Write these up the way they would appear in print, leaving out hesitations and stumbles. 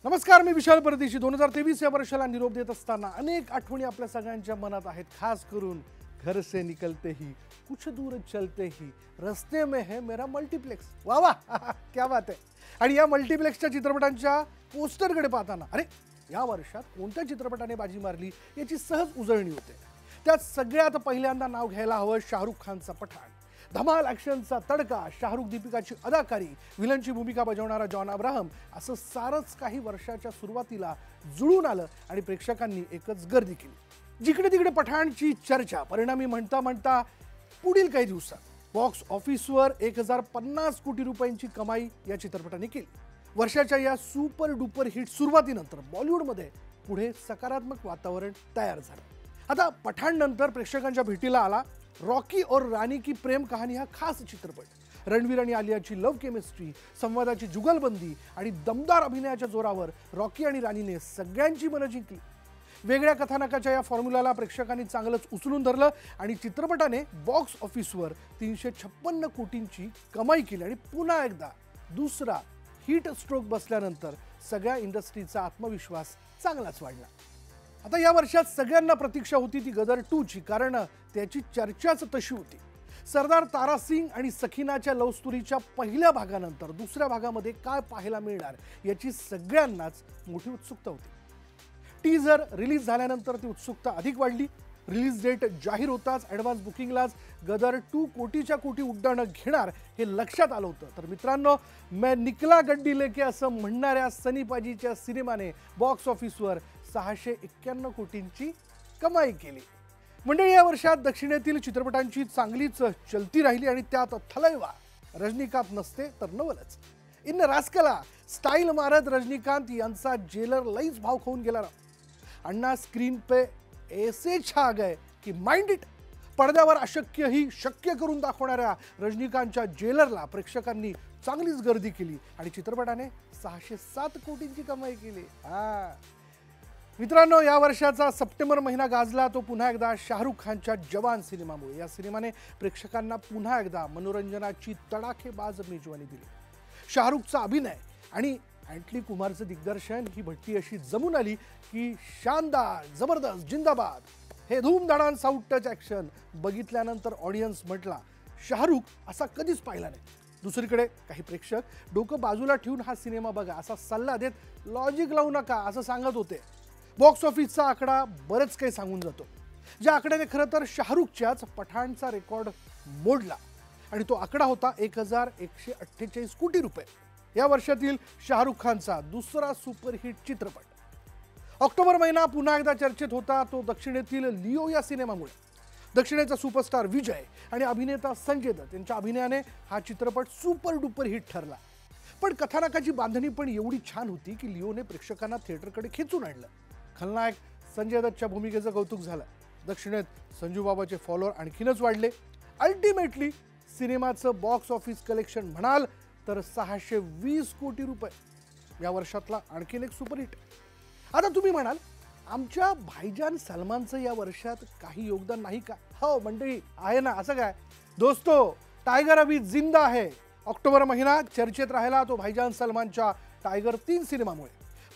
नमस्कार, मी विशाल परदेशी. 2023 या वर्षाला निरोप देत असताना अनेक आठवणी आपल्या सगळ्यांच्या मनात आहेत. खास करून घर से निकलते ही, कुछ दूर चलते ही, रस्ते में है मेरा मल्टीप्लेक्स. वा वा क्या बात आहे. आणि या मल्टीप्लेक्सच्या चित्रपटांच्या पोस्टरकडे पाहताना अरे या वर्षात कोणत्या चित्रपटाने बाजी मारली याची सहज उजळणी होते. त्यात सगळ्यात पहिल्यांदा नाव घ्यायला हवं शाहरुख खानचा पठाण. धमाल ॲक्शनचा तडका, शाहरुख दीपिकाची अदाकारी, विलनची भूमिका बजावणारा जॉन अब्राहम, असं सारंच काही वर्षाच्या सुरुवातीला जुळून आलं आणि प्रेक्षकांनी एकच गर्दी केली. जिकडे तिकडे पठाणची चर्चा. परिणामी म्हणता म्हणता पुढील काही दिवसात बॉक्स ऑफिसवर 1050 कोटी रुपयांची कमाई या चित्रपटाने केली. वर्षाच्या या सुपर डुपर हिट सुरुवातीनंतर बॉलिवूडमध्ये पुढे सकारात्मक वातावरण तयार झालं. आता पठाण नंतर प्रेक्षकांच्या भेटीला आला रॉकी और रानी की प्रेम कहाणी हा खास चित्रपट. रणवीर आणि आलियाची लव्ह केमिस्ट्री, संवादाची जुगलबंदी आणि दमदार अभिनयाच्या जोरावर रॉकी आणि रानीने सगळ्यांची मनं जिंकली. वेगळ्या कथानकाच्या या फॉर्म्युलाला प्रेक्षकांनी चांगलंच उचलून धरलं आणि चित्रपटाने बॉक्स ऑफिसवर 356 कोटींची कमाई केली आणि पुन्हा एकदा दुसरा हिट स्ट्रोक बसल्यानंतर सगळ्या इंडस्ट्रीचा आत्मविश्वास चांगलाच वाढला. आता या वर्षात सगळ्यांना प्रतीक्षा होती ती गदर 2 ची, कारण त्याची चर्चाच तशी होती. सरदार तारा सिंग आणि सखीनाच्या लव्ह स्टोरीच्या पहिल्या भागानंतर दुसऱ्या भागामध्ये काय पाहायला मिळणार याची सगळ्यांनाच मोठी उत्सुकता होती. टीजर रिलीज झाल्यानंतर ती उत्सुकता अधिक वाढली. रिलीज डेट जाहीर होताच ॲडव्हान्स बुकिंगलाच गदर 2 कोटीच्या कोटी उड्डाणं घेणार हे लक्षात आलं होतं. तर मित्रांनो, मैं निकला गड्डी लेके असं म्हणणाऱ्या सनी पाजीच्या सिनेमाने बॉक्स ऑफिसवर 651 कोटींची कमाई केली. मंडळी, या वर्षात दक्षिणेतील चित्रपटांची चांगलीच चलती राहिली आणि त्यात थलैवा रजनीकांत नसते तर नवलच. इन रास्कला स्टाईल मारत रजनीकांत यांचा जेलर लईच भाव खाऊन गेला. अण्णा स्क्रीन पे ऐसे छा गए की माइंड इट. पडद्यावर अशक्य ही शक्य करून दाखवणाऱ्या रजनीकांतच्या जेलरला प्रेक्षकांनी चांगलीच गर्दी केली आणि चित्रपटाने 607 कोटींची कमाई केली. मित्रांनो, या वर्षाचा सप्टेंबर महिना गाजला तो पुन्हा एकदा शाहरुख खानच्या जवान सिनेमामुळे. या सिनेमाने प्रेक्षकांना पुन्हा एकदा मनोरंजनाची तडाखेबाज मेजवानी दिली. शाहरुखचा अभिनय आणि अँटली कुमारचं दिग्दर्शन ही भट्टी अशी जमून आली की शानदार, जबरदस्त, जिंदाबाद हे धूमधडान साऊथ टच ॲक्शन बघितल्यानंतर ऑडियन्स म्हटला शाहरुख असा कधीच पाहिला नाही. दुसरीकडे काही प्रेक्षक डोकं बाजूला ठेवून हा सिनेमा बघा असा सल्ला देत लॉजिक लावू नका असं सांगत होते. बॉक्स ऑफिसचा आकडा बरेच काही सांगून जातो. ज्या आकड्याने खरं तर शाहरुखच्याच पठाणचा रेकॉर्ड मोडला आणि तो आकडा होता 1148 कोटी रुपये. या वर्षातील शाहरुख खानचा दुसरा सुपरहिट चित्रपट. ऑक्टोबर महिना पुन्हा एकदा चर्चेत होता तो दक्षिणेतील लिओ या सिनेमामुळे. दक्षिणेचा सुपरस्टार विजय आणि अभिनेता संजय दत्त यांच्या अभिनयाने हा चित्रपट सुपर डुपर हिट ठरला. पण कथानकाची बांधणी पण एवढी छान होती की लिओने प्रेक्षकांना थिएटरकडे खेचून आणलं. खलनायक संजय दत्तच्या भूमिकेचं कौतुक झालं. दक्षिणेत संजू बाबाचे फॉलोअर आणखीनच वाढले. अल्टिमेटली सिनेमाचं बॉक्स ऑफिस कलेक्शन म्हणाल तर 620 कोटी रुपये. या वर्षातला आणखीन एक सुपरहिट. आता तुम्ही म्हणाल आमच्या भाईजान सलमानचं या वर्षात काही योगदान नाही का? हो मंडळी, आहे ना. असं काय दोस्तो, टायगर अभी जिंदा आहे. ऑक्टोबर महिना चर्चेत राहिला तो भाईजान सलमानच्या टायगर 3 सिनेमामुळे.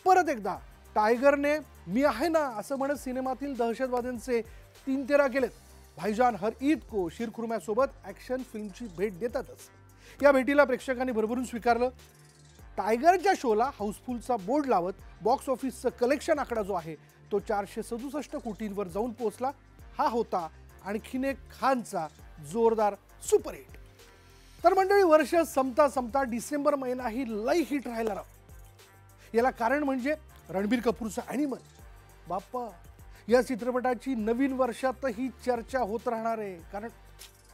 परत एकदा टायगरने मी आहे ना असं म्हणत सिनेमातील दहशतवाद्यांचे 3-13 केलेत. भाईजान हर ईद को शीरखुर्म्यासोबत ॲक्शन फिल्मची भेट देतातच. या भेटीला प्रेक्षकांनी भरभरून स्वीकारलं. टायगरच्या शोला हाऊसफुलचा बोर्ड लावत बॉक्स ऑफिसचं कलेक्शन आकडा जो आहे तो 467 कोटींवर जाऊन पोहोचला. हा होता आणखीन एक खानचा जोरदार सुपरहिट. तर मंडळी, वर्ष संपता संपता डिसेंबर महिनाही लई हिट राहिला राव. याला कारण म्हणजे रणबीर कपूरचा ॲनिमल. बाप्पा, या चित्रपटाची नवीन वर्षातही चर्चा होत राहणार आहे, कारण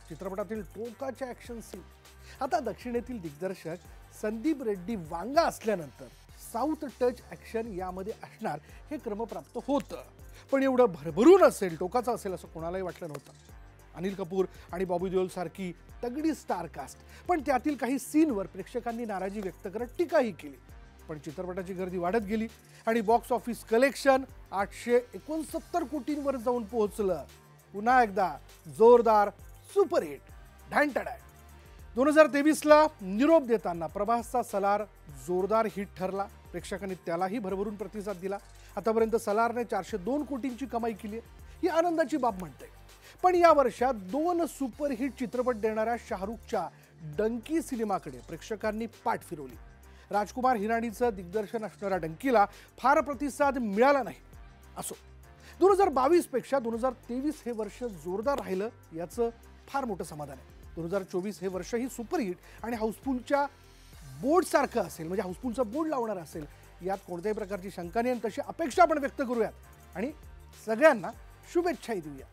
चित्रपटातील टोकाच्या ॲक्शन सीन. आता दक्षिणेतील दिग्दर्शक संदीप रेड्डी वांगा असल्यानंतर साऊथ टच ॲक्शन यामध्ये असणार हे क्रमप्राप्त होतं. पण एवढं भरभरून असेल, टोकाचं असेल असं कोणालाही वाटलं नव्हतं. अनिल कपूर आणि बॉबी देओल सारखी तगडी स्टार कास्ट, पण त्यातील काही सीनवर प्रेक्षकांनी नाराजी व्यक्त करत टीकाही केली. पण चित्रपटाची गर्दी वाढत गेली आणि बॉक्स ऑफिस कलेक्शन 869 कोटींवर जाऊन पोहोचलं. पुन्हा एकदा जोरदार सुपरहिट. ढांटडाय. 2023ला निरोप देताना प्रभासचा सलार जोरदार हिट ठरला. प्रेक्षकांनी त्यालाही भरभरून प्रतिसाद दिला. आतापर्यंत सलारने 402 कोटींची कमाई केली आहे. ही आनंदाची बाब म्हणते. पण या वर्षात 2 सुपरहिट चित्रपट देणाऱ्या शाहरुखच्या डंकी सिनेमाकडे प्रेक्षकांनी पाठ फिरवली. राजकुमार हिराणीचं दिग्दर्शन असणाऱ्या डंकीला फार प्रतिसाद मिळाला नाही. असो, 2022 पेक्षा 2023 हे वर्ष जोरदार राहिलं याचं फार मोठं समाधान आहे. 2024 हे वर्षही सुपरहिट आणि हाऊसफुलच्या बोर्डसारखं असेल, म्हणजे हाऊसफुलचा बोर्ड लावणार असेल, यात कोणत्याही प्रकारची शंका नाही. आणि तशी अपेक्षा आपण व्यक्त करूयात आणि सगळ्यांना शुभेच्छाही देऊया.